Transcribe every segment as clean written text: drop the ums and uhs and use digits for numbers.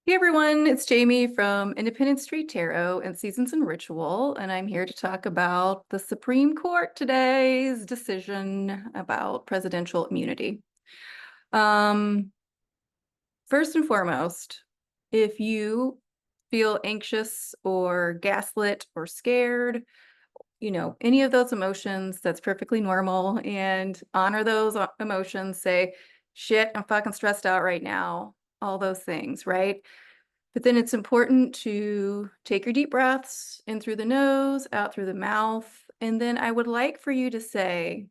Hey everyone, it's Jamie from Independent Street Tarot and Seasons and Ritual, and I'm here to talk about the Supreme Court today's decision about presidential immunity. Um, First and foremost, if you feel anxious or gaslit or scared, any of those emotions, that's perfectly normal, and honor those emotions. Say, shit, I'm fucking stressed out right now, all those things, right? But then it's important to take your deep breaths in through the nose, out through the mouth. And then I would like for you to say,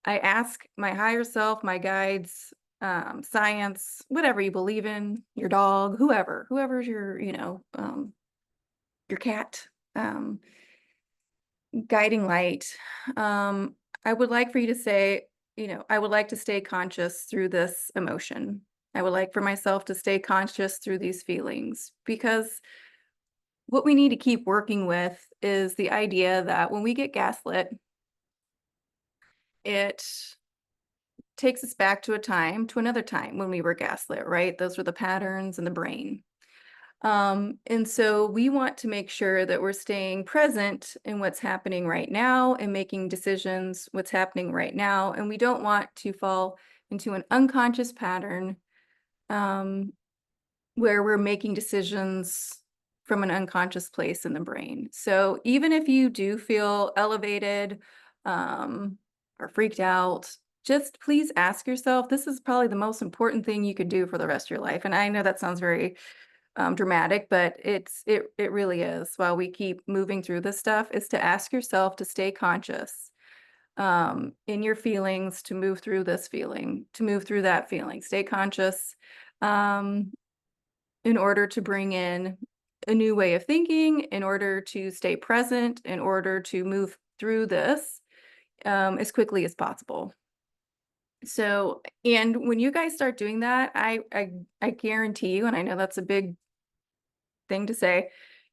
I ask my higher self, my guides, science, whatever you believe in, your dog, whoever's your cat, um, guiding light. I would like for you to say, I would like to stay conscious through this emotion. I would like for myself to stay conscious through these feelings, because what we need to keep working with is the idea that when we get gaslit, it takes us back to another time when we were gaslit, right? Those were the patterns in the brain. And so we want to make sure that we're staying present in what's happening right now and making decisions what's happening right now. And we don't want to fall into an unconscious pattern um, where we're making decisions from an unconscious place in the brain. So even if you do feel elevated or freaked out, just please ask yourself, this is probably the most important thing you could do for the rest of your life. And I know that sounds very dramatic, but it really is. While we keep moving through this stuff, is to ask yourself to stay conscious in your feelings, to move through this feeling, to move through that feeling. Stay conscious. In order to bring in a new way of thinking, in order to stay present, in order to move through this as quickly as possible. So, and when you guys start doing that, I guarantee you, and I know that's a big thing to say,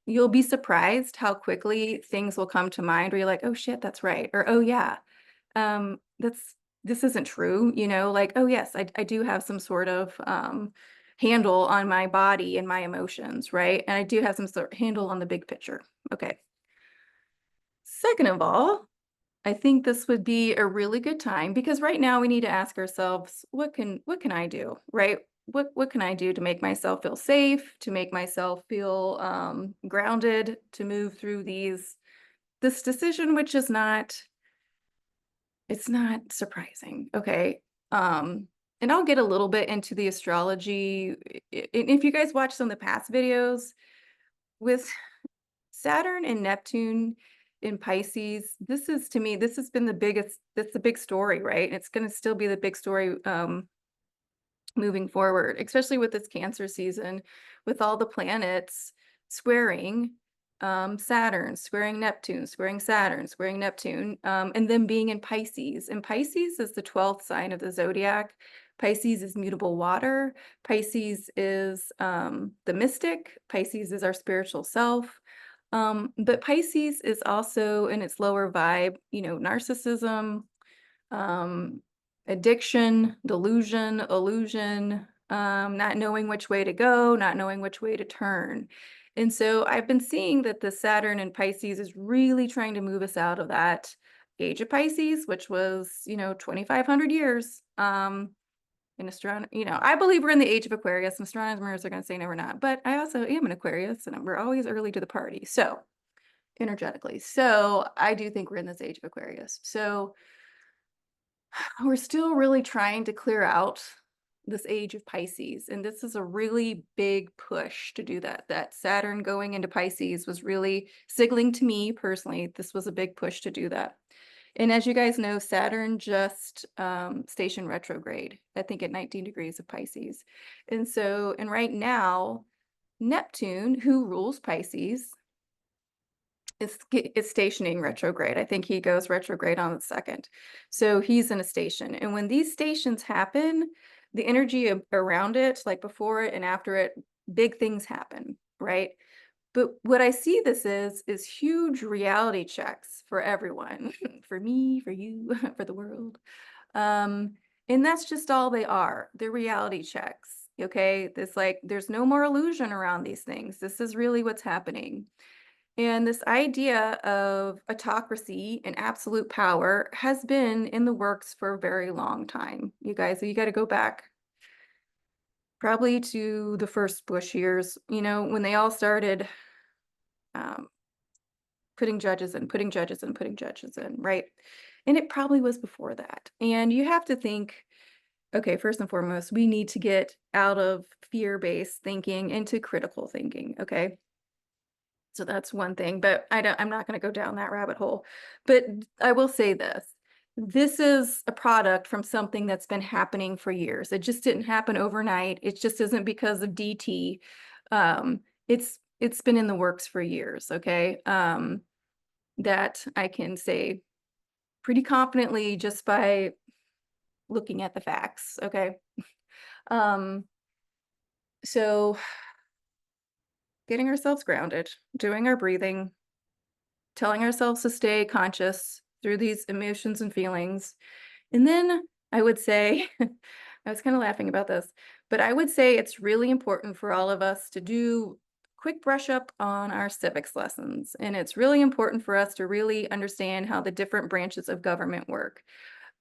you'll be surprised how quickly things will come to mind where you're like, oh shit, that's right. Or, oh yeah, this isn't true, like, oh yes, I do have some sort of handle on my body and my emotions, right? And I do have some sort of handle on the big picture. Okay. Second of all, I think this would be a really good time, because right now we need to ask ourselves, what can I do, right? What can I do to make myself feel safe, to make myself feel grounded, to move through this decision, which is not, it's not surprising. Okay. And I'll get a little bit into the astrology. If you guys watch some of the past videos with Saturn and Neptune in Pisces, this is, to me, this has been that's the big story, right? It's going to still be the big story moving forward, especially with this Cancer season, with all the planets squaring Saturn, squaring Neptune, squaring Saturn, squaring Neptune, and then being in Pisces. And Pisces is the 12th sign of the zodiac. Pisces is mutable water. Pisces is the mystic. Pisces is our spiritual self. But Pisces is also, in its lower vibe, narcissism, um, addiction, delusion, illusion, not knowing which way to go, not knowing which way to turn. And so I've been seeing that the Saturn in Pisces is really trying to move us out of that age of Pisces, which was, 2,500 years. In astronomy, I believe we're in the age of Aquarius, and astronomers are going to say no, we're not. But I also am an Aquarius, and we're always early to the party. So energetically. So I do think we're in this age of Aquarius. So we're still really trying to clear out this age of Pisces. And this is a really big push to do that. That Saturn going into Pisces was really signaling to me personally, this was a big push to do that. And as you guys know, Saturn just stationed retrograde, I think at 19 degrees of Pisces. And so, and right now, Neptune, who rules Pisces, is stationing retrograde. I think he goes retrograde on the 2nd. So he's in a station. And when these stations happen, the energy around it, like before it and after it, big things happen, right? But what I see this is huge reality checks for everyone, for me, for you, for the world. And that's just all they are. They're reality checks. Okay, it's like there's no more illusion around these things. This is really what's happening. And this idea of autocracy and absolute power has been in the works for a very long time. You guys, you got to go back probably to the first Bush years, when they all started um, putting judges in, putting judges in, putting judges in, right? And it probably was before that. And you have to think, okay, first and foremost, we need to get out of fear-based thinking into critical thinking, okay? So that's one thing, but I'm not going to go down that rabbit hole. But I will say this. This is a product from something that's been happening for years. It just didn't happen overnight. It just isn't because of DT. It's been in the works for years, okay? That I can say pretty confidently just by looking at the facts, okay? Um, so getting ourselves grounded, doing our breathing, telling ourselves to stay conscious through these emotions and feelings. And then I would say, I was kind of laughing about this, but I would say it's really important for all of us to do quick brush up on our civics lessons. And it's really important for us to really understand how the different branches of government work.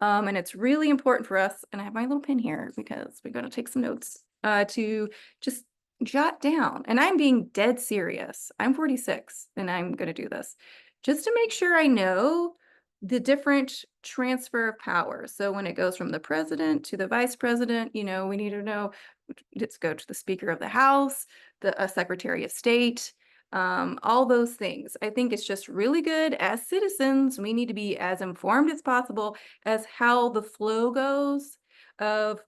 And it's really important for us, and I have my little pen here because we're going to take some notes, to just jot down. And I'm being dead serious. I'm 46 and I'm going to do this just to make sure I know the different transfer of power. So when it goes from the president to the vice president, we need to know, let's go to the Speaker of the House, the Secretary of State, all those things. I think it's just really good as citizens. We need to be as informed as possible as how the flow goes of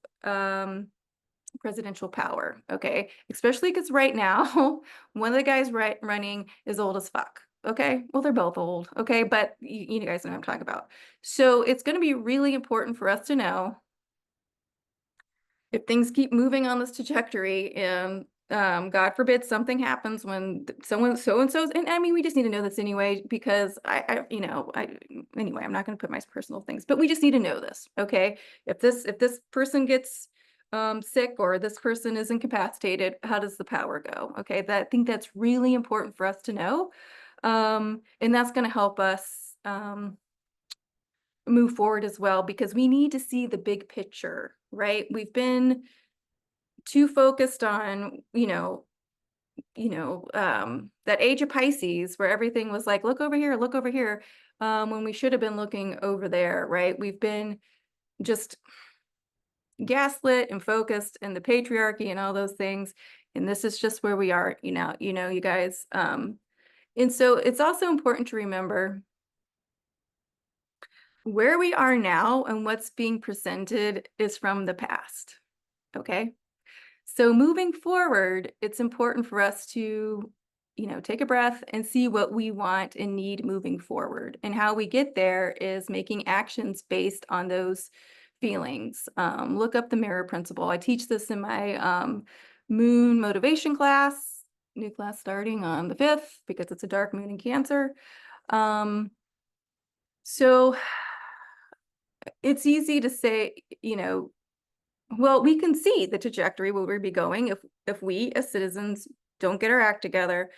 presidential power. Okay, especially because right now one of the guys running is old as fuck. Okay, well, they're both old. Okay, but you guys know what I'm talking about. So it's going to be really important for us to know if things keep moving on this trajectory and God forbid something happens when someone so-and-so's, and I mean, we just need to know this anyway, because anyway, I'm not going to put my personal things, but we just need to know this. Okay. If this person gets sick or this person is incapacitated, how does the power go? Okay. I think that's really important for us to know. And that's going to help us move forward as well, because we need to see the big picture, right? We've been too focused on, that age of Pisces where everything was like, look over here, when we should have been looking over there, right? We've been just gaslit and focused in the patriarchy and all those things. And this is just where we are, you guys. And so it's also important to remember where we are now and what's being presented is from the past. Okay. So moving forward, it's important for us to, take a breath and see what we want and need moving forward. And how we get there is making actions based on those feelings. Look up the mirror principle. I teach this in my moon motivation class, new class starting on the 5th because it's a dark moon in Cancer. So it's easy to say, well, we can see the trajectory where we'd be going if we as citizens don't get our act together,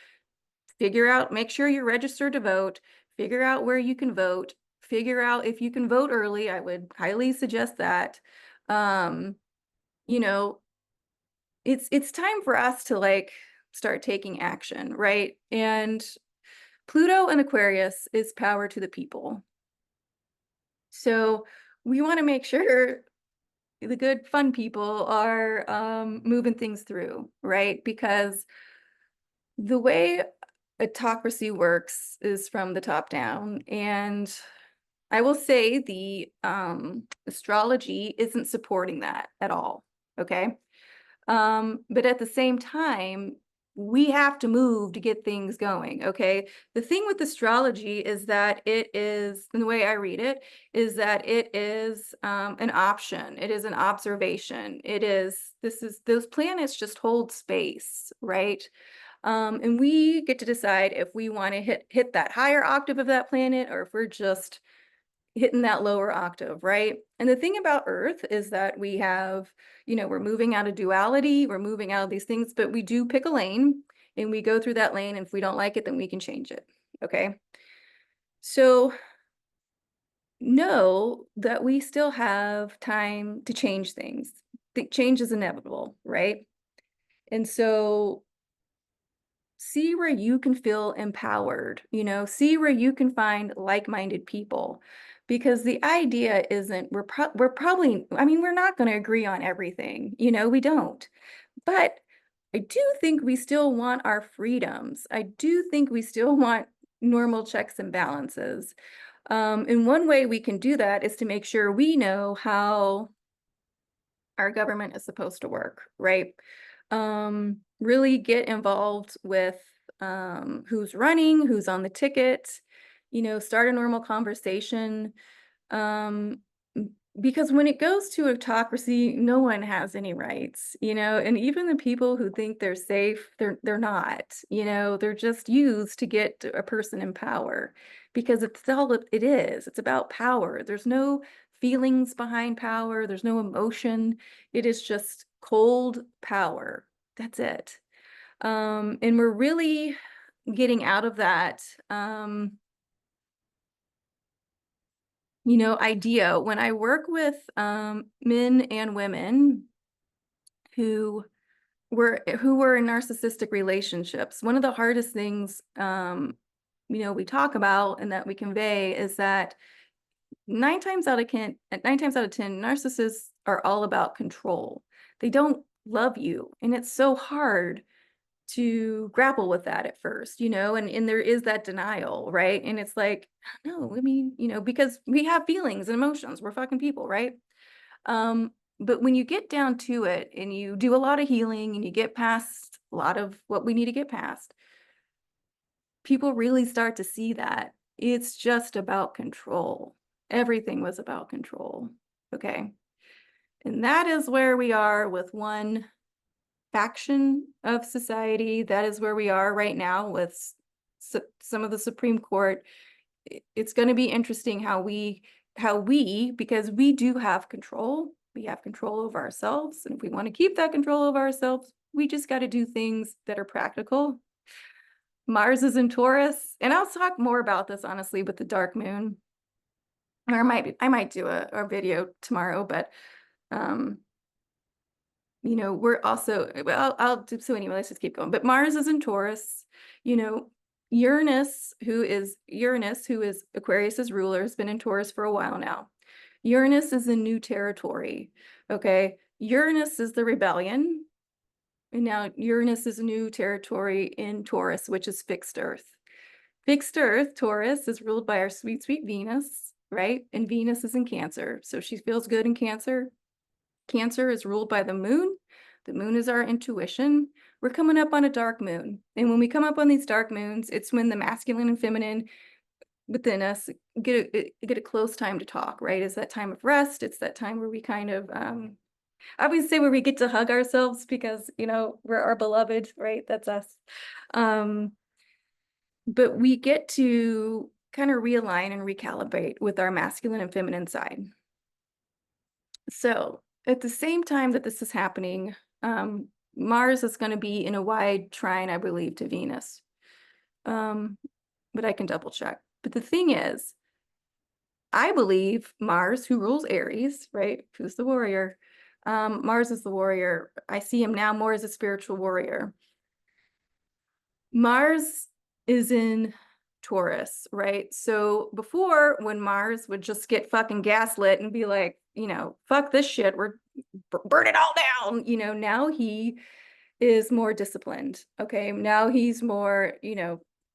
make sure you're registered to vote, figure out where you can vote, figure out if you can vote early. I would highly suggest that. You know, it's time for us to start taking action, right? And Pluto and Aquarius is power to the people. So we want to make sure the good, fun people are moving things through, right? Because the way autocracy works is from the top down. And I will say the astrology isn't supporting that at all, okay? But at the same time, we have to move to get things going, okay? The thing with astrology is that it is, and the way I read it, is that it is an option. It is an observation. Those planets just hold space, right? And we get to decide if we want to hit that higher octave of that planet, or if we're just, hitting that lower octave, right? And the thing about Earth is that we have, we're moving out of duality, we're moving out of these things, but we do pick a lane and we go through that lane. And if we don't like it, then we can change it. Okay. So know that we still have time to change things. Change is inevitable, right? And so see where you can feel empowered, see where you can find like-minded people. Because the idea isn't, we're probably, I mean, we're not going to agree on everything, we don't. But I do think we still want our freedoms. I do think we still want normal checks and balances. And one way we can do that is to make sure we know how our government is supposed to work, right? Really get involved with who's running, who's on the ticket, start a normal conversation. Um, because when it goes to autocracy, no one has any rights, and even the people who think they're safe, they're not, they're just used to get a person in power because it's all it is. It's about power. There's no feelings behind power. There's no emotion. It is just cold power. That's it. And we're really getting out of that, idea. When I work with men and women who were in narcissistic relationships, one of the hardest things we talk about and that we convey is that 9 times out of 10, narcissists are all about control. They don't love you, and it's so hard to grapple with that at first, and there is that denial, right? And it's like, no, I mean, because we have feelings and emotions, we're fucking people, right? But when you get down to it and you do a lot of healing and you get past a lot of what we need to get past, people really start to see that it's just about control. Everything was about control. Okay. And that is where we are with one faction of society. That is where we are right now with some of the Supreme Court. It's going to be interesting how we, because we do have control. We have control over ourselves. And if we want to keep that control over ourselves, we just got to do things that are practical. Mars is in Taurus. And I'll talk more about this, honestly, with the dark moon. Or I might do a video tomorrow, but we're also, well, I'll do, so anyway, let's just keep going. But Mars is in Taurus, Uranus, who is Aquarius's ruler, has been in Taurus for a while now. Uranus is in new territory. Okay. Uranus is the rebellion. And now Uranus is new territory in Taurus, which is fixed Earth. Fixed Earth, Taurus, is ruled by our sweet, sweet Venus, right? And Venus is in Cancer. So she feels good in Cancer. Cancer is ruled by the moon. The moon is our intuition. We're coming up on a dark moon. And when we come up on these dark moons, it's when the masculine and feminine within us get a close time to talk, right? It's that time of rest. It's that time where we kind of, I always say where we get to hug ourselves because, we're our beloved, right? That's us. But we get to kind of realign and recalibrate with our masculine and feminine side. So at the same time that this is happening, Mars is going to be in a wide trine, I believe, to Venus. But I can double check. But the thing is, I believe Mars, who rules Aries, right? Who's the warrior? Mars is the warrior. I see him now more as a spiritual warrior. Mars is in Taurus, right? So before, when Mars would just get fucking gaslit and be like, fuck this shit, we're burn it all down, now he is more disciplined. Okay. Now he's more,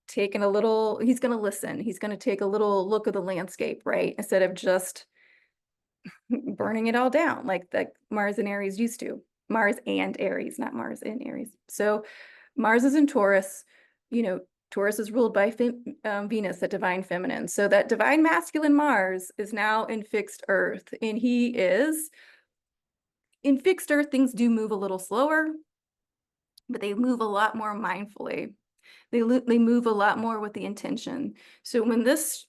taking a little, he's going to listen. He's going to take a little look of the landscape, right? Instead of just burning it all down like Mars and Aries used to. Mars and Aries, not Mars and Aries. So Mars is in Taurus, Taurus is ruled by Venus, that divine feminine. So that divine masculine Mars is now in fixed Earth, and he is in fixed Earth. Things do move a little slower, but they move a lot more mindfully. They move a lot more with the intention. So when this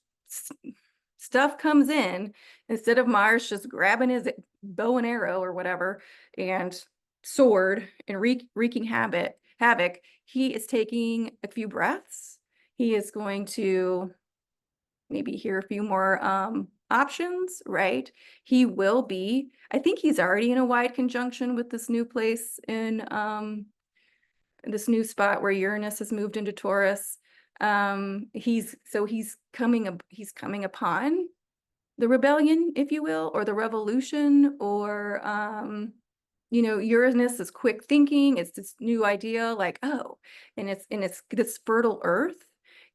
stuff comes in, instead of Mars just grabbing his bow and arrow or whatever and sword and wreaking havoc, he is taking a few breaths. He is going to maybe hear a few more options, right? He will be, I think he's already in a wide conjunction with this new place in this new spot where Uranus has moved into Taurus. He's coming upon the rebellion, if you will, or the revolution, or Uranus is quick thinking. It's this new idea, like, oh, and it's this fertile earth,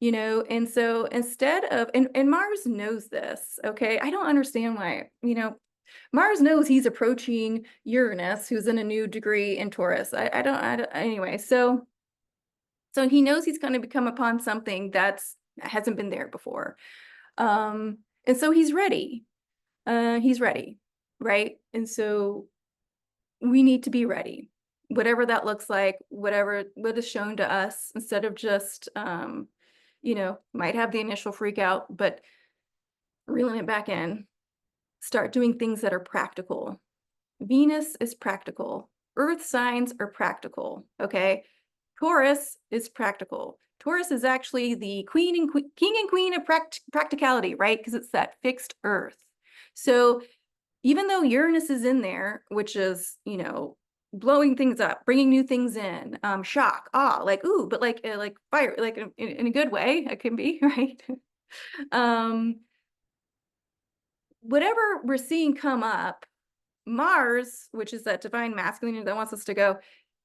and so instead of, and Mars knows this, okay? I don't understand why, Mars knows he's approaching Uranus, who's in a new degree in Taurus. I don't anyway, so he knows he's going to come upon something that hasn't been there before. And so he's ready. He's ready, right? And so we need to be ready, whatever that looks like, what is shown to us, instead of just, might have the initial freak out, but reeling it back in, start doing things that are practical. Venus is practical. Earth signs are practical, okay? Taurus is practical. Taurus is actually the king and queen of practicality, right? Because it's that fixed earth. So even though Uranus is in there, which is, blowing things up, bringing new things in, shock, awe, like, ooh, but like fire, like in a good way, it can be, right? Whatever we're seeing come up, Mars, which is that divine masculine that wants us to go,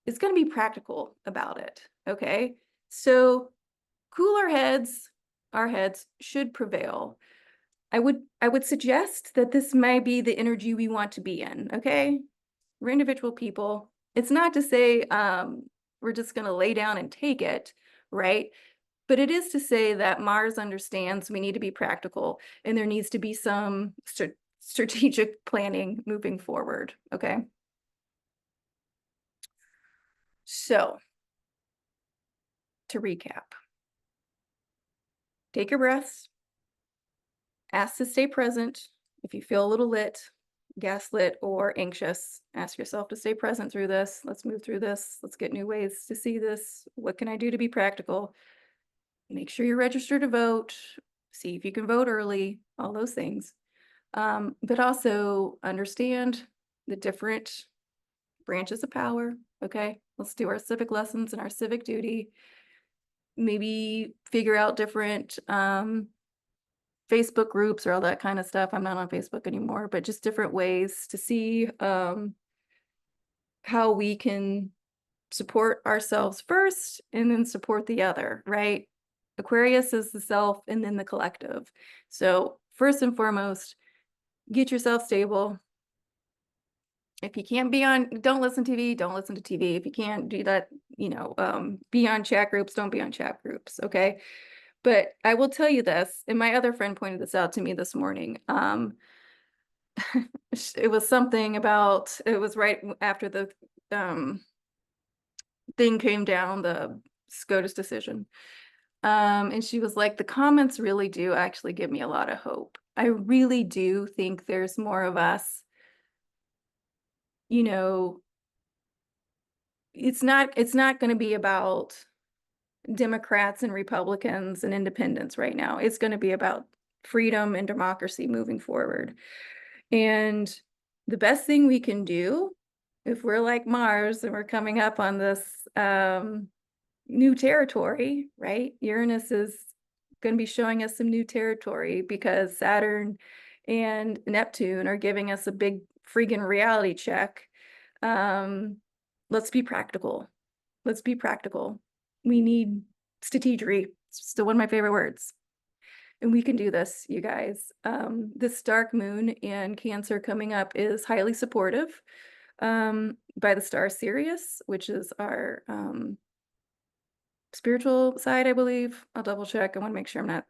is going to be practical about it, okay? So cooler heads, our heads, should prevail. I would suggest that this may be the energy we want to be in, okay? We're individual people. It's not to say we're just going to lay down and take it, right? But it is to say that Mars understands we need to be practical, and there needs to be some strategic planning moving forward, okay? So, to recap, take your breaths, ask to stay present. If you feel a little lit, gaslit, or anxious, ask yourself to stay present through this. Let's move through this. Let's get new ways to see this. What can I do to be practical? Make sure you're registered to vote. See if you can vote early, all those things. But also understand the different branches of power, okay? Let's do our civic lessons and our civic duty. Maybe figure out different Facebook groups or all that kind of stuff. I'm not on Facebook anymore, but just different ways to see how we can support ourselves first and then support the other, right? Aquarius is the self and then the collective. So first and foremost, get yourself stable. If you can't be on, don't listen to TV, don't listen to TV. If you can't do that, be on chat groups, don't be on chat groups, okay? But I will tell you this, and my other friend pointed this out to me this morning. It was something about, it was right after the thing came down, the SCOTUS decision. And she was like, the comments really do actually give me a lot of hope. I really do think there's more of us, it's not going to be about Democrats and Republicans and independents right now. It's going to be about freedom and democracy moving forward. And the best thing we can do, if we're like Mars and we're coming up on this new territory, right? Uranus is going to be showing us some new territory because Saturn and Neptune are giving us a big freaking reality check. Let's be practical. Let's be practical. We need strategery. It's still one of my favorite words. And we can do this, you guys. This dark moon in Cancer coming up is highly supportive by the star Sirius, which is our spiritual side, I believe. I'll double check. I want to make sure I'm not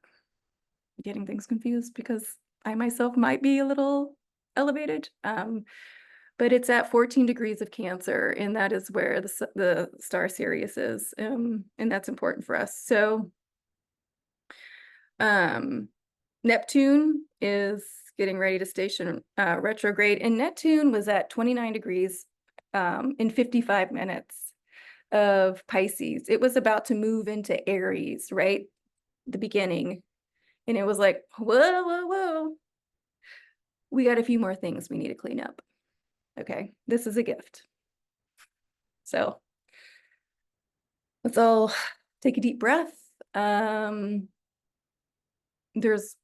getting things confused because I myself might be a little elevated. But it's at 14 degrees of Cancer, and that is where the star Sirius is, and that's important for us. So Neptune is getting ready to station retrograde, and Neptune was at 29 degrees in 55 minutes of Pisces. It was about to move into Aries, right? The beginning. And it was like, whoa, whoa, whoa. We got a few more things we need to clean up. Okay, this is a gift. So let's all take a deep breath. There's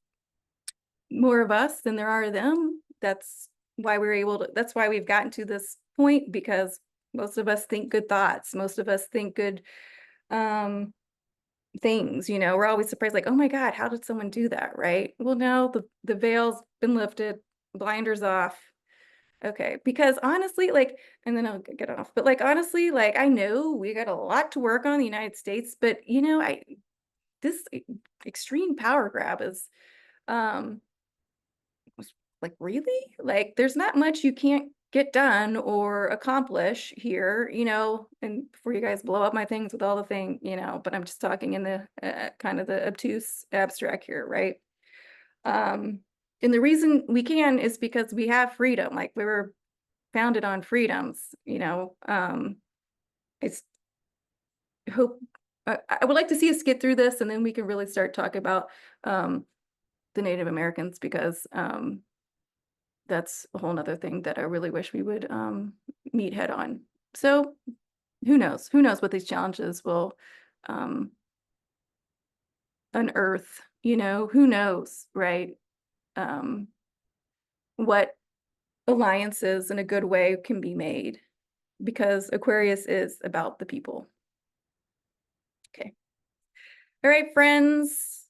more of us than there are of them. That's why we're able to, that's why we've gotten to this point, because most of us think good thoughts. Most of us think good things, you know. We're always surprised, like, oh my God, how did someone do that, right? Well, now the veil's been lifted, blinders off. Okay, because honestly, like, and then I'll get off, but like, honestly, like, I know we got a lot to work on in the United States, but you know, this extreme power grab is, like, really? Like, there's not much you can't get done or accomplish here, you know, and before you guys blow up my things with all the thing, you know, but I'm just talking in the kind of the obtuse abstract here, right? Um, and the reason we can is because we have freedom. Like, we were founded on freedoms, you know. It's hope I would like to see us get through this, and then we can really start talking about the Native Americans, because that's a whole nother thing that I really wish we would meet head on. So who knows? Who knows what these challenges will unearth, you know? Who knows, right? Um, what alliances in a good way can be made, because Aquarius is about the people. Okay. All right, friends.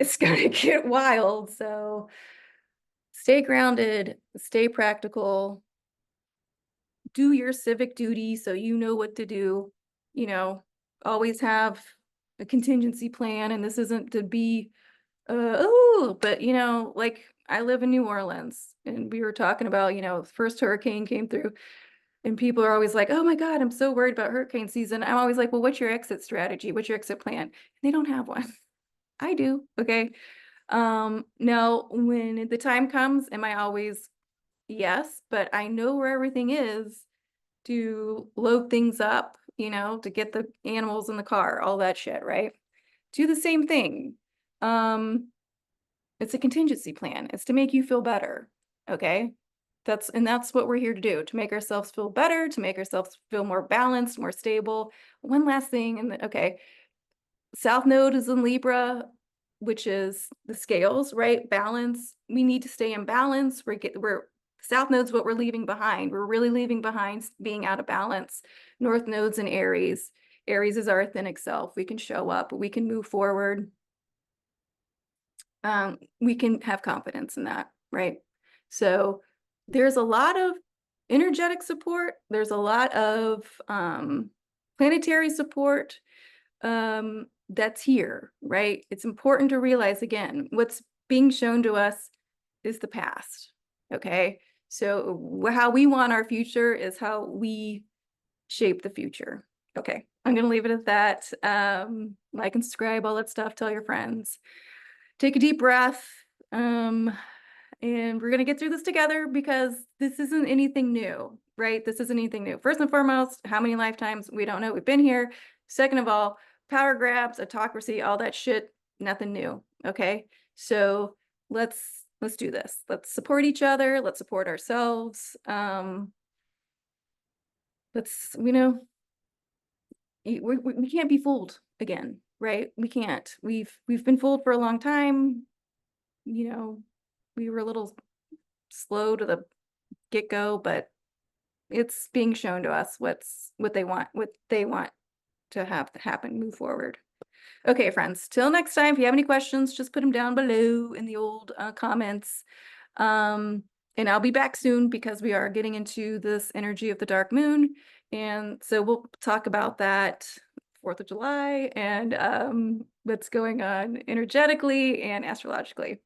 It's gonna get wild, so stay grounded, stay practical, do your civic duty so you know what to do, you know, always have a contingency plan. And this isn't to be, oh, but you know, like, I live in New Orleans, and we were talking about, you know, the first hurricane came through, and people are always like, oh my God, I'm so worried about hurricane season. I'm always like, well, what's your exit strategy? What's your exit plan? They don't have one. I do. Okay. Now, when the time comes, am I always, yes, but I know where everything is to load things up, you know, to get the animals in the car, all that shit, right? Do the same thing. It's a contingency plan. It's to make you feel better. Okay. That's what we're here to do, to make ourselves feel better, to make ourselves feel more balanced, more stable. One last thing, and okay, South Node is in Libra, which is the scales, right? Balance. We need to stay in balance. We're South Node's what we're leaving behind. We're really leaving behind being out of balance. North Node's in Aries. Aries is our authentic self. We can show up. We can move forward. We can have confidence in that, right? So there's a lot of energetic support. There's a lot of planetary support that's here, right? It's important to realize, again, what's being shown to us is the past. Okay. So how we want our future is how we shape the future. Okay. I'm going to leave it at that. Like and subscribe, all that stuff. Tell your friends. Take a deep breath. And we're going to get through this together, because this isn't anything new, right? This isn't anything new. First and foremost, how many lifetimes? We don't know. We've been here. Second of all, power grabs, autocracy, all that shit, nothing new. Okay. So let's do this. Let's support each other. Let's support ourselves. Let's, you know, we can't be fooled again, right? We can't. We've been fooled for a long time. You know, we were a little slow to the get-go, but it's being shown to us what they want to have happen, move forward. Okay, friends, till next time, if you have any questions, just put them down below in the old comments. And I'll be back soon, because we are getting into this energy of the dark moon. And so we'll talk about that 4th of July and what's going on energetically and astrologically.